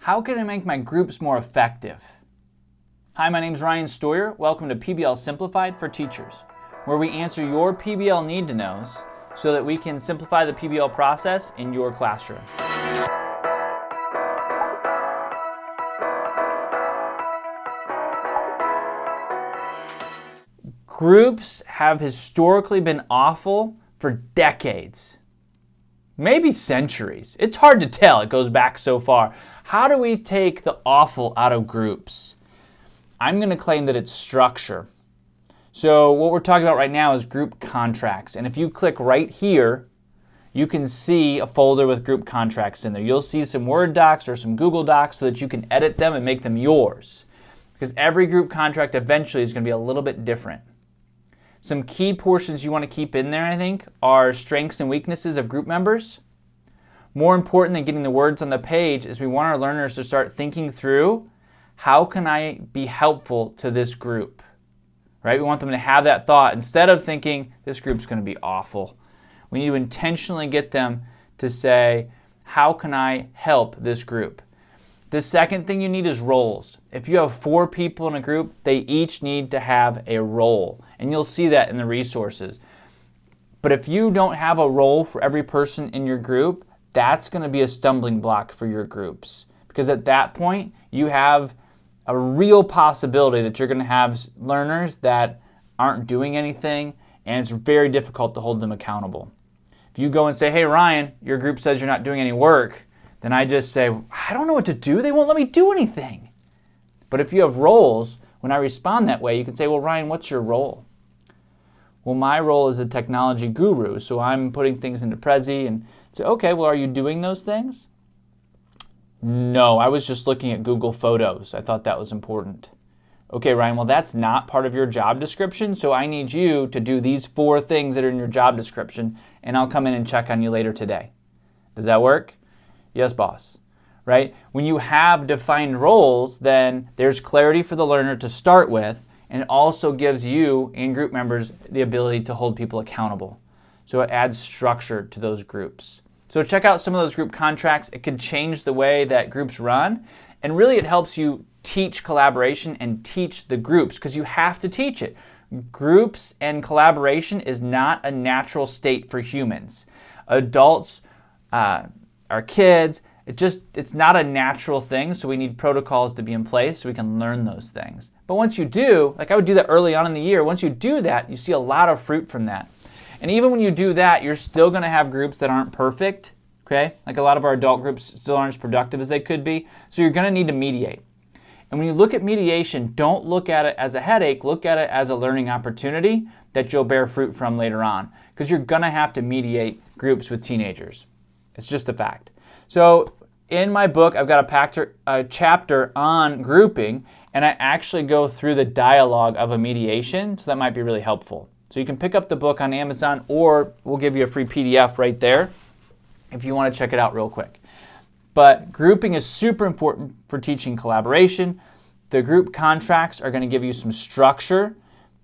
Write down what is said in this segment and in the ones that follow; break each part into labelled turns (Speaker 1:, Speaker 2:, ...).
Speaker 1: How can I make my groups more effective? Hi, my name is Ryan Stoyer. Welcome to PBL Simplified for Teachers, where we answer your PBL need-to-knows so that we can simplify the PBL process in your classroom. Groups have historically been awful for decades, maybe centuries. It's hard to tell, it goes back so far. How do we take the awful out of groups? I'm going to claim that it's structure. So what we're talking about right now is group contracts. And if you click right here, you can see a folder with group contracts in there. You'll see some Word docs or some Google Docs so that you can edit them and make them yours. Because every group contract eventually is going to be a little bit different. Some key portions you want to keep in there, I think, are strengths and weaknesses of group members. More important than getting the words on the page is we want our learners to start thinking through, how can I be helpful to this group? Right? We want them to have that thought instead of thinking this group's going to be awful. We need to intentionally get them to say, how can I help this group? The second thing you need is roles. If you have 4 people in a group, they each need to have a role. And you'll see that in the resources. But if you don't have a role for every person in your group, that's going to be a stumbling block for your groups. Because at that point, you have a real possibility that you're going to have learners that aren't doing anything, and it's very difficult to hold them accountable. If you go and say, hey Ryan, your group says you're not doing any work, then I just say, I don't know what to do. They won't let me do anything. But if you have roles, when I respond that way, you can say, well, Ryan, what's your role? Well, my role is a technology guru, so I'm putting things into Prezi and say, okay, well, are you doing those things? No, I was just looking at Google Photos. I thought that was important. Okay, Ryan, well, that's not part of your job description, so I need you to do these 4 things that are in your job description, and I'll come in and check on you later today. Does that work? Yes, boss. Right? When you have defined roles, then there's clarity for the learner to start with, and it also gives you and group members the ability to hold people accountable. So it adds structure to those groups. So check out some of those group contracts. It can change the way that groups run, and really it helps you teach collaboration and teach the groups, because you have to teach it. Groups and collaboration is not a natural state for humans. Adults, our kids, it's not a natural thing, so we need protocols to be in place so we can learn those things. But once you do, like I would do that early on in the year, once you do that, you see a lot of fruit from that. And even when you do that, you're still going to have groups that aren't perfect, okay? Like a lot of our adult groups still aren't as productive as they could be, so you're going to need to mediate. And when you look at mediation, don't look at it as a headache, look at it as a learning opportunity that you'll bear fruit from later on, because you're going to have to mediate groups with teenagers. It's just a fact. So in my book, I've got a chapter on grouping, and I actually go through the dialogue of a mediation, so that might be really helpful. So you can pick up the book on Amazon, or we'll give you a free PDF right there if you want to check it out real quick. But grouping is super important for teaching collaboration. The group contracts are going to give you some structure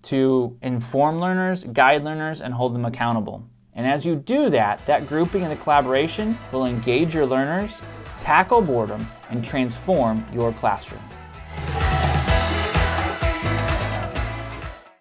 Speaker 1: to inform learners, guide learners, and hold them accountable. And as you do that, that grouping and the collaboration will engage your learners, tackle boredom, and transform your classroom.